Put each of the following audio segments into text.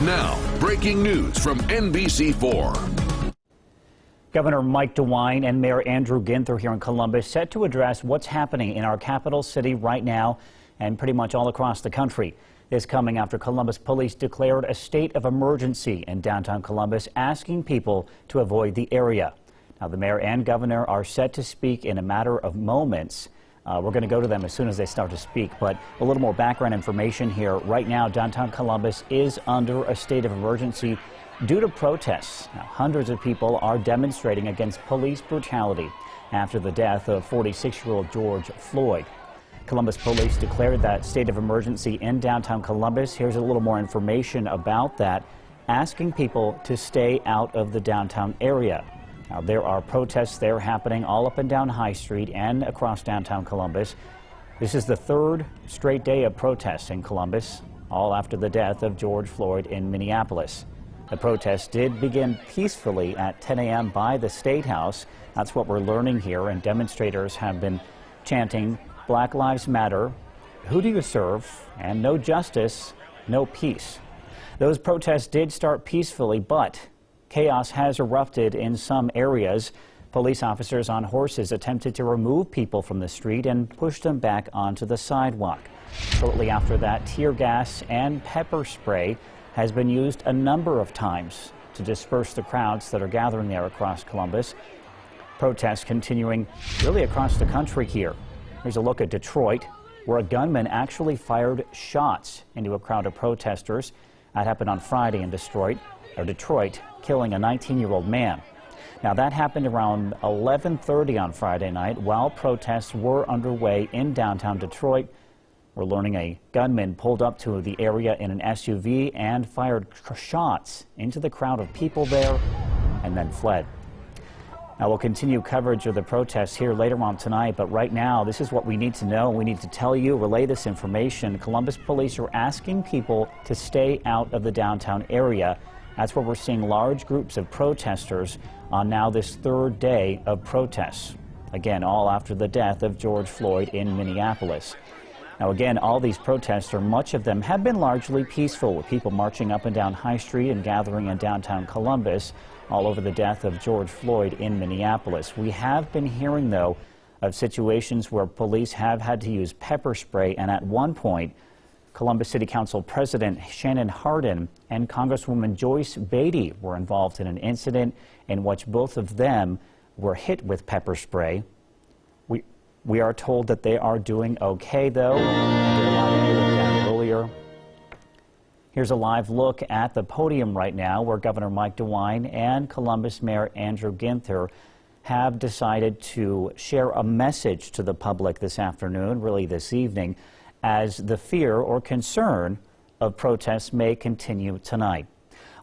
Now, breaking news from NBC4. Governor Mike DeWine and Mayor Andrew Ginther here in Columbus set to address what's happening in our capital city right now and pretty much all across the country. This coming after Columbus police declared a state of emergency in downtown Columbus, asking people to avoid the area. Now, the mayor and governor are set to speak in a matter of moments. We're going to go to them as soon as they start to speak, but a little more background information here. Right now, downtown Columbus is under a state of emergency due to protests. Now, hundreds of people are demonstrating against police brutality after the death of 46-year-old George Floyd. Columbus police declared that state of emergency in downtown Columbus. Here's a little more information about that, asking people to stay out of the downtown area. Now, there are protests there happening all up and down High Street and across downtown Columbus. This is the third straight day of protests in Columbus, all after the death of George Floyd in Minneapolis. The protest did begin peacefully at 10 a.m. by the State House. That's what we're learning here, and demonstrators have been chanting Black Lives Matter, who do you serve, and no justice, no peace. Those protests did start peacefully, but chaos has erupted in some areas. Police officers on horses attempted to remove people from the street and push them back onto the sidewalk. Shortly after that, tear gas and pepper spray has been used a number of times to disperse the crowds that are gathering there across Columbus. Protests continuing really across the country here. Here's a look at Detroit, where a gunman actually fired shots into a crowd of protesters. That happened on Friday in Detroit, killing a 19-year-old man. Now, that happened around 11:30 on Friday night while protests were underway in downtown Detroit. We're learning a gunman pulled up to the area in an SUV and fired shots into the crowd of people there and then fled. Now, we'll continue coverage of the protests here later on tonight, but right now, this is what we need to know. We need to tell you, relay this information. Columbus police are asking people to stay out of the downtown area. That's where we're seeing large groups of protesters on now this third day of protests. Again, all after the death of George Floyd in Minneapolis. Now, again, all these protests, or much of them, have been largely peaceful, with people marching up and down High Street and gathering in downtown Columbus all over the death of George Floyd in Minneapolis. We have been hearing, though, of situations where police have had to use pepper spray, and at one point, Columbus City Council President Shannon Hardin and Congresswoman Joyce Beatty were involved in an incident in which both of them were hit with pepper spray. We are told that they are doing okay, though. Earlier. Here's a live look at the podium right now, where Governor Mike DeWine and Columbus Mayor Andrew Ginther have decided to share a message to the public this afternoon, really this evening, as the fear or concern of protests may continue tonight.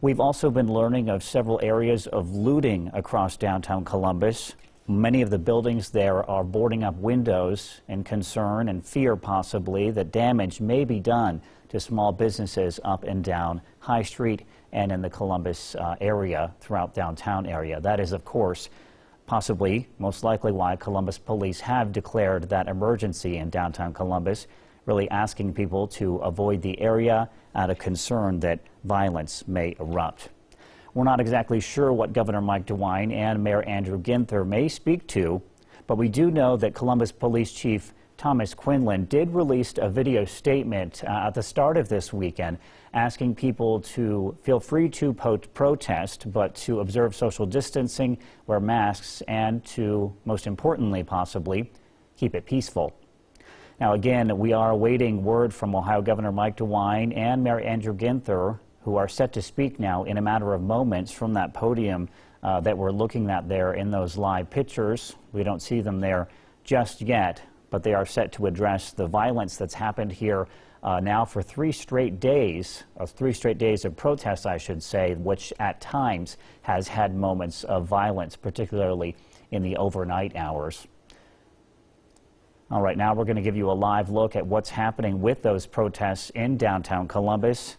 We've also been learning of several areas of looting across downtown Columbus. Many of the buildings there are boarding up windows in concern and fear possibly that damage may be done to small businesses up and down High Street and in the Columbus area, throughout downtown area. That is, of course, possibly, most likely why Columbus police have declared that emergency in downtown Columbus, really asking people to avoid the area out of concern that violence may erupt. We're not exactly sure what Governor Mike DeWine and Mayor Andrew Ginther may speak to, but we do know that Columbus Police Chief Thomas Quinlan did release a video statement at the start of this weekend asking people to feel free to protest, but to observe social distancing, wear masks, and to, most importantly possibly, keep it peaceful. Now, again, we are awaiting word from Ohio Governor Mike DeWine and Mayor Andrew Ginther, who are set to speak now in a matter of moments from that podium that we're looking at there in those live pictures. We don't see them there just yet, but they are set to address the violence that's happened here now for 3 straight days, or 3 straight days of protests, I should say, which at times has had moments of violence, particularly in the overnight hours. All right, now we're going to give you a live look at what's happening with those protests in downtown Columbus.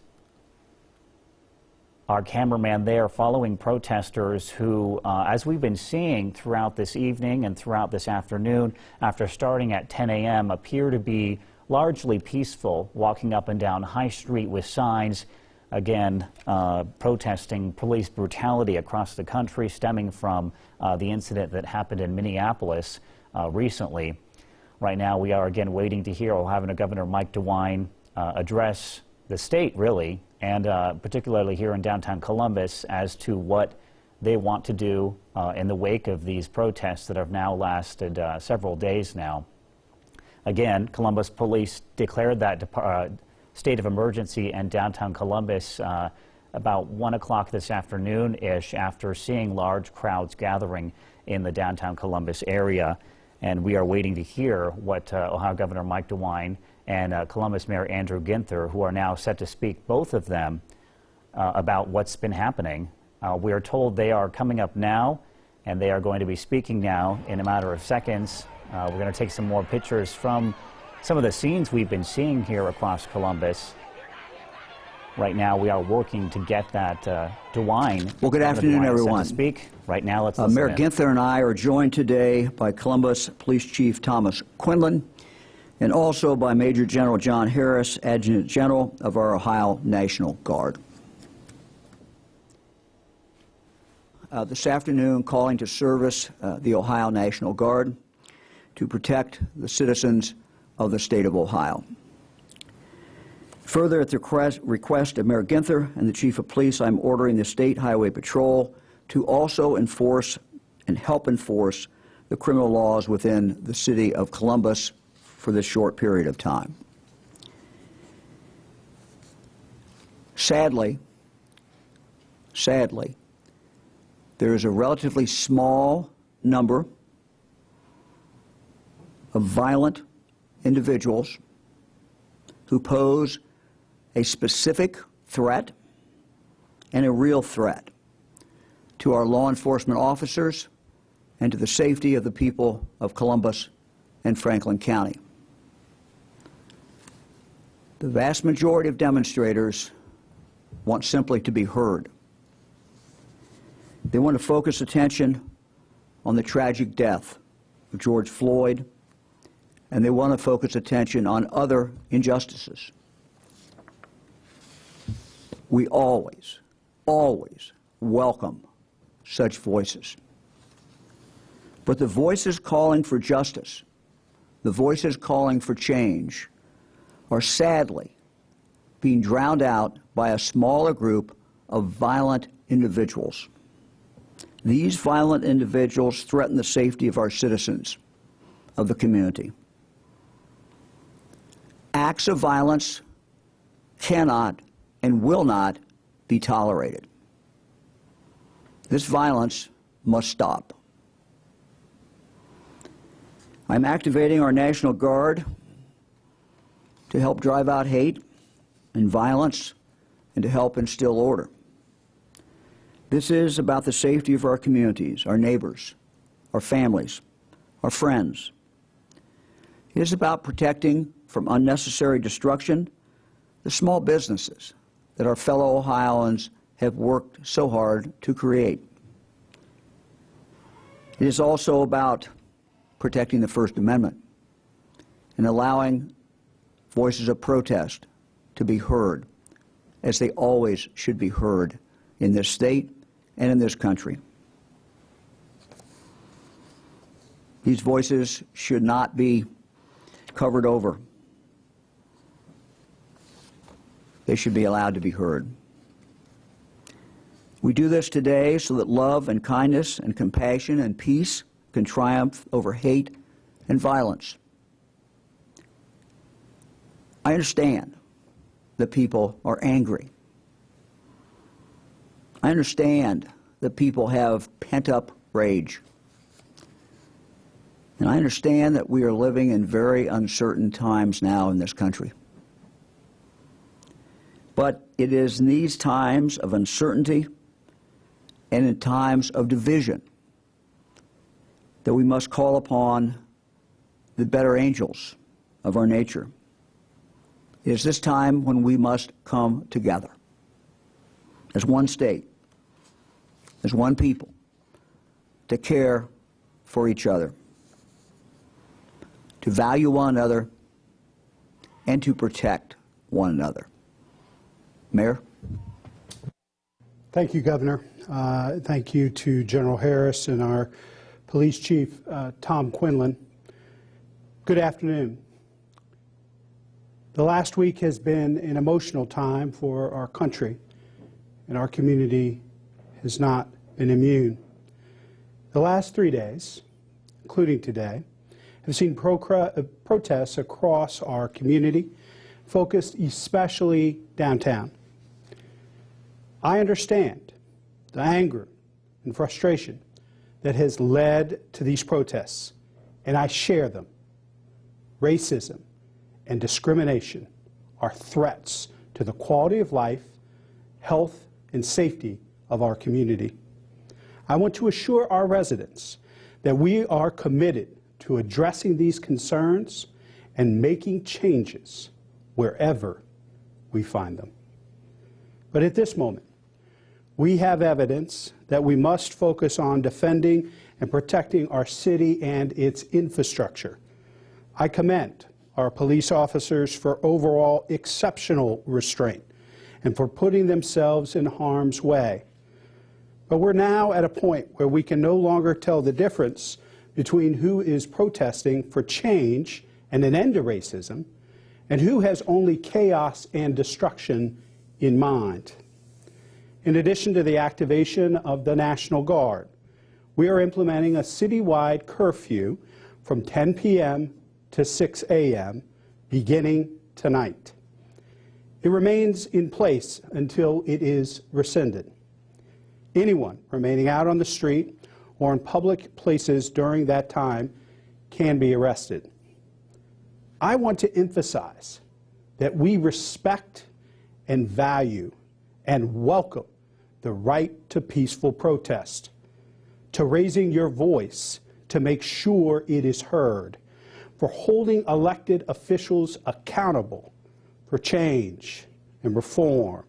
Our cameraman there following protesters who, as we've been seeing throughout this evening and throughout this afternoon, after starting at 10 a.m., appear to be largely peaceful, walking up and down High Street with signs again, protesting police brutality across the country stemming from the incident that happened in Minneapolis recently. Right now, we are again waiting to hear Ohio Governor Mike DeWine address the state, really, and particularly here in downtown Columbus as to what they want to do in the wake of these protests that have now lasted several days now. Again, Columbus police declared that state of emergency in downtown Columbus about 1 o'clock this afternoon-ish after seeing large crowds gathering in the downtown Columbus area. And we are waiting to hear what Ohio Governor Mike DeWine and Columbus Mayor Andrew Ginther, who are now set to speak, both of them, about what's been happening. We are told they are coming up now, and they are going to be speaking now in a matter of seconds. We're going to take some more pictures from some of the scenes we've been seeing here across Columbus. Right now, we are working to get that DeWine. Well, good afternoon, everyone. To speak. Right now, let's listen Mayor in. Ginther and I are joined today by Columbus Police Chief Thomas Quinlan and also by Major General John Harris, Adjutant General of our Ohio National Guard. This afternoon, calling to service the Ohio National Guard to protect the citizens of the state of Ohio. Further, at the request of Mayor Ginther and the Chief of Police, I'm ordering the State Highway Patrol to also enforce and help enforce the criminal laws within the city of Columbus for this short period of time. Sadly, there is a relatively small number of violent individuals who pose a specific threat and a real threat to our law enforcement officers and to the safety of the people of Columbus and Franklin County. The vast majority of demonstrators want simply to be heard. They want to focus attention on the tragic death of George Floyd, and they want to focus attention on other injustices. We always welcome such voices. But the voices calling for justice, the voices calling for change, are sadly being drowned out by a smaller group of violent individuals. These violent individuals threaten the safety of our citizens, of the community. Acts of violence cannot and will not be tolerated. This violence must stop. I'm activating our National Guard to help drive out hate and violence and to help instill order. This is about the safety of our communities, our neighbors, our families, our friends. It is about protecting from unnecessary destruction the small businesses that our fellow Ohioans have worked so hard to create. It is also about protecting the First Amendment and allowing voices of protest to be heard, as they always should be heard in this state and in this country. These voices should not be covered over. They should be allowed to be heard. We do this today so that love and kindness and compassion and peace can triumph over hate and violence. I understand that people are angry. I understand that people have pent-up rage. And I understand that we are living in very uncertain times now in this country. But it is in these times of uncertainty and in times of division that we must call upon the better angels of our nature. It is this time when we must come together as one state, as one people, to care for each other, to value one another, and to protect one another. Mayor? Thank you, Governor. Thank you to General Harris and our Police Chief, Tom Quinlan. Good afternoon. The last week has been an emotional time for our country, and our community has not been immune. The last 3 days, including today, have seen protests across our community, focused especially downtown. I understand the anger and frustration that has led to these protests, and I share them. Racism and discrimination are threats to the quality of life, health, and safety of our community. I want to assure our residents that we are committed to addressing these concerns and making changes wherever we find them. But at this moment, we have evidence that we must focus on defending and protecting our city and its infrastructure. I commend our police officers for overall exceptional restraint and for putting themselves in harm's way. But we're now at a point where we can no longer tell the difference between who is protesting for change and an end to racism and who has only chaos and destruction in mind. In addition to the activation of the National Guard, we are implementing a citywide curfew from 10 p.m. to 6 a.m. beginning tonight. It remains in place until it is rescinded. Anyone remaining out on the street or in public places during that time can be arrested. I want to emphasize that we respect and value and welcome the right to peaceful protest, to raising your voice to make sure it is heard, for holding elected officials accountable for change and reform.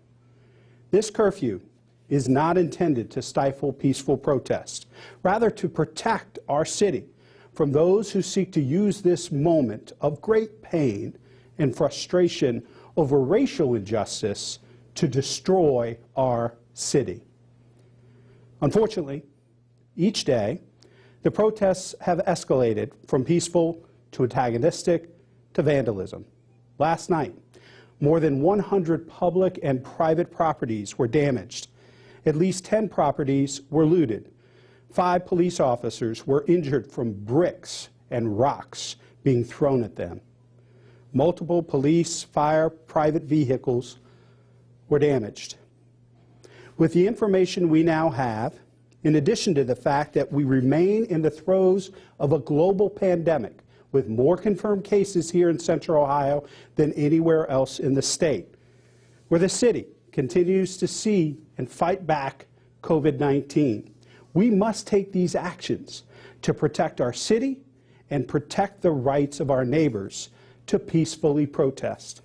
This curfew is not intended to stifle peaceful protest, rather to protect our city from those who seek to use this moment of great pain and frustration over racial injustice to destroy our city. Unfortunately, each day, the protests have escalated from peaceful to antagonistic to vandalism. Last night, more than 100 public and private properties were damaged. At least 10 properties were looted. 5 police officers were injured from bricks and rocks being thrown at them. Multiple police, fire, private vehicles were damaged. With the information we now have, in addition to the fact that we remain in the throes of a global pandemic with more confirmed cases here in Central Ohio than anywhere else in the state, where the city continues to see and fight back COVID-19, we must take these actions to protect our city and protect the rights of our neighbors to peacefully protest.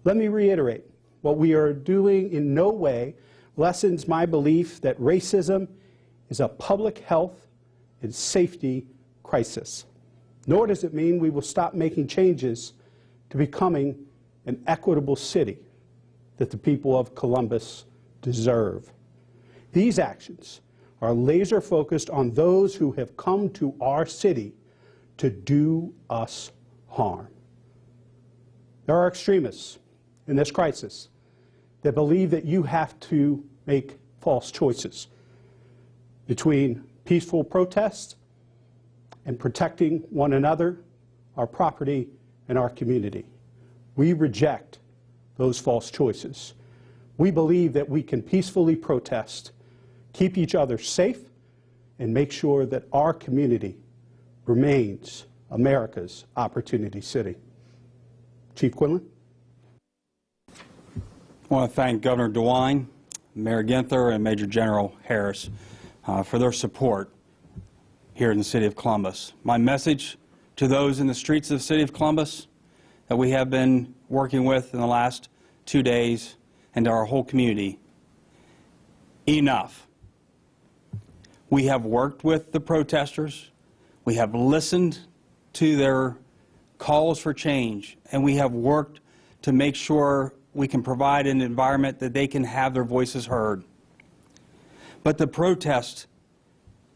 Let me reiterate, what we are doing in no way lessens my belief that racism is a public health and safety crisis. Nor does it mean we will stop making changes to becoming an equitable city that the people of Columbus deserve. These actions are laser focused on those who have come to our city to do us harm. There are extremists in this crisis that believe that you have to make false choices between peaceful protest and protecting one another, our property, and our community. We reject those false choices. We believe that we can peacefully protest, keep each other safe, and make sure that our community remains America's Opportunity City. Chief Quinlan. I want to thank Governor DeWine, Mayor Ginther, and Major General Harris for their support here in the City of Columbus. My message to those in the streets of the City of Columbus that we have been working with in the last 2 days and to our whole community: enough. We have worked with the protesters, we have listened to their calls for change, and we have worked to make sure we can provide an environment that they can have their voices heard. But the protests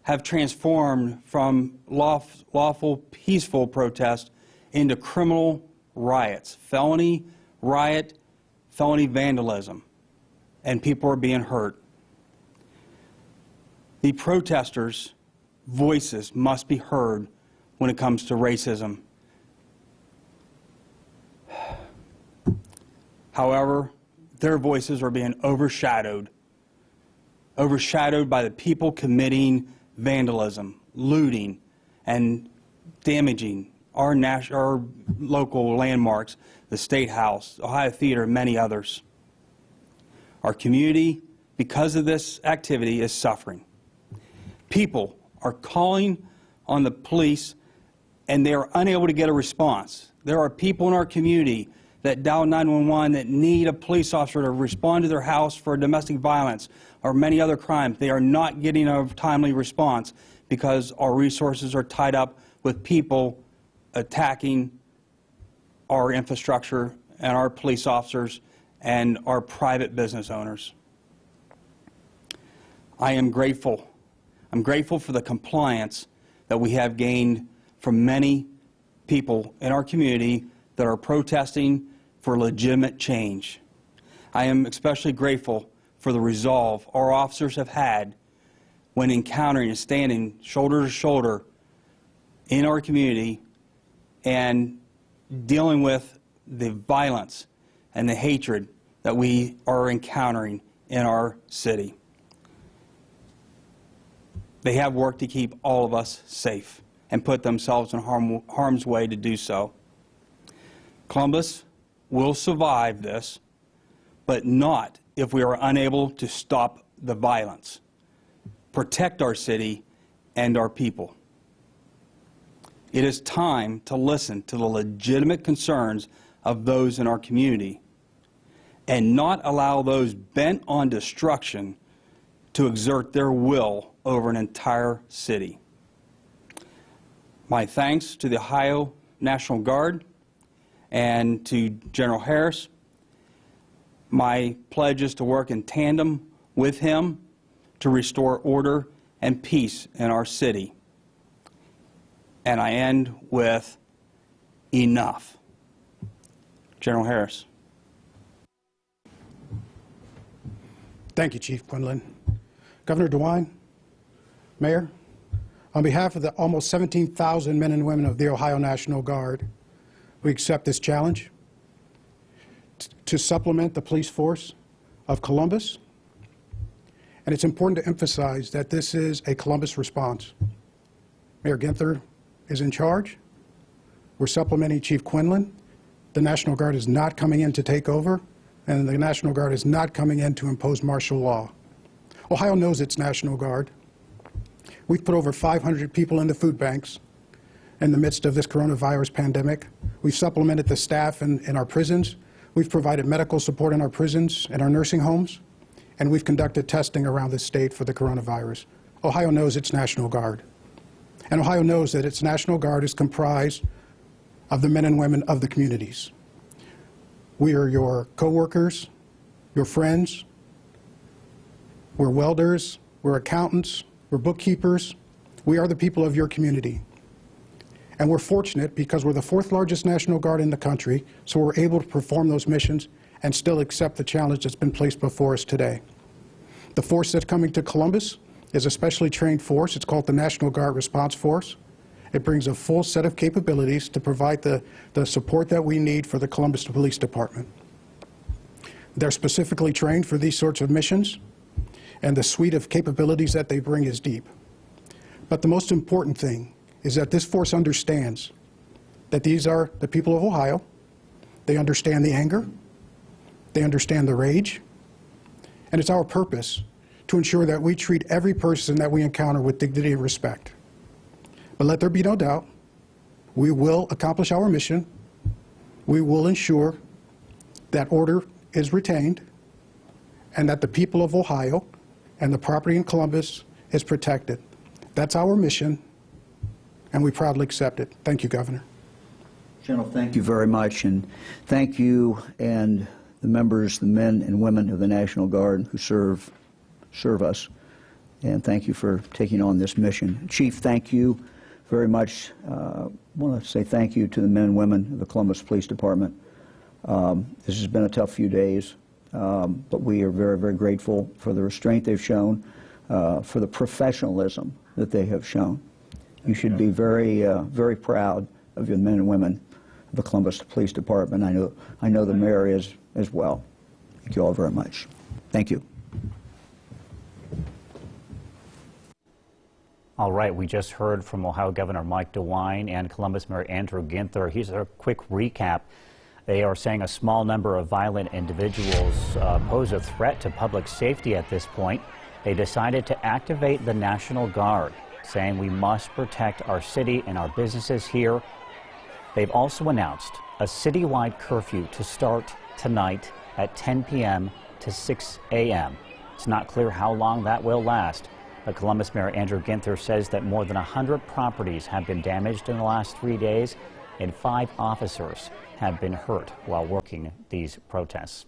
have transformed from lawful, peaceful protest into criminal riots, felony riot, felony vandalism, and people are being hurt. The protesters' voices must be heard when it comes to racism. However, their voices are being overshadowed by the people committing vandalism, looting, and damaging our local landmarks, the State House, Ohio Theater, and many others. Our community, because of this activity, is suffering. People are calling on the police, and they are unable to get a response. There are people in our community that dial 911 that need a police officer to respond to their house for domestic violence or many other crimes. They are not getting a timely response because our resources are tied up with people attacking our infrastructure and our police officers and our private business owners. I am grateful. I'm grateful for the compliance that we have gained from many people in our community that are protesting for legitimate change. I am especially grateful for the resolve our officers have had when encountering and standing shoulder to shoulder in our community and dealing with the violence and the hatred that we are encountering in our city. They have worked to keep all of us safe and put themselves in harm's way to do so. Columbus will survive this, but not if we are unable to stop the violence, protect our city and our people. It is time to listen to the legitimate concerns of those in our community and not allow those bent on destruction to exert their will over an entire city. My thanks to the Ohio National Guard and to General Harris. My pledge is to work in tandem with him to restore order and peace in our city. And I end with enough. General Harris. Thank you, Chief Quinlan. Governor DeWine, Mayor, on behalf of the almost 17,000 men and women of the Ohio National Guard, we accept this challenge to supplement the police force of Columbus. And it's important to emphasize that this is a Columbus response. Mayor Ginther is in charge. We're supplementing Chief Quinlan. The National Guard is not coming in to take over, and the National Guard is not coming in to impose martial law. Ohio knows its National Guard. We've put over 500 people in the food banks in the midst of this coronavirus pandemic. We've supplemented the staff in our prisons. We've provided medical support in our prisons and our nursing homes. And we've conducted testing around the state for the coronavirus. Ohio knows its National Guard. And Ohio knows that its National Guard is comprised of the men and women of the communities. We are your coworkers, your friends. We're welders, we're accountants, we're bookkeepers. We are the people of your community. And we're fortunate because we're the fourth largest National Guard in the country, so we're able to perform those missions and still accept the challenge that's been placed before us today. The force that's coming to Columbus is a specially trained force. It's called the National Guard Response Force. It brings a full set of capabilities to provide the support that we need for the Columbus Police Department. They're specifically trained for these sorts of missions, and the suite of capabilities that they bring is deep. But the most important thing is that this force understands that these are the people of Ohio. They understand the anger. They understand the rage. And it's our purpose to ensure that we treat every person that we encounter with dignity and respect. But let there be no doubt, we will accomplish our mission. We will ensure that order is retained and that the people of Ohio and the property in Columbus is protected. That's our mission, and we proudly accept it. Thank you, Governor. General, thank you very much, and thank you and the members, the men and women of the National Guard who serve us. and thank you for taking on this mission. Chief, thank you very much. I want to say thank you to the men and women of the Columbus Police Department. This has been a tough few days, but we are very, very grateful for the restraint they've shown, for the professionalism that they have shown. You should be very, very proud of your men and women of the Columbus Police Department. I know the mayor is as well. Thank you all very much. Thank you. All right, we just heard from Ohio Governor Mike DeWine and Columbus Mayor Andrew Ginther. Here's a quick recap. They are saying a small number of violent individuals pose a threat to public safety at this point. They decided to activate the National Guard, saying we must protect our city and our businesses here. They've also announced a citywide curfew to start tonight at 10 p.m. to 6 a.m. It's not clear how long that will last. But Columbus Mayor Andrew Ginther says that more than 100 properties have been damaged in the last 3 days, and 5 officers have been hurt while working these protests.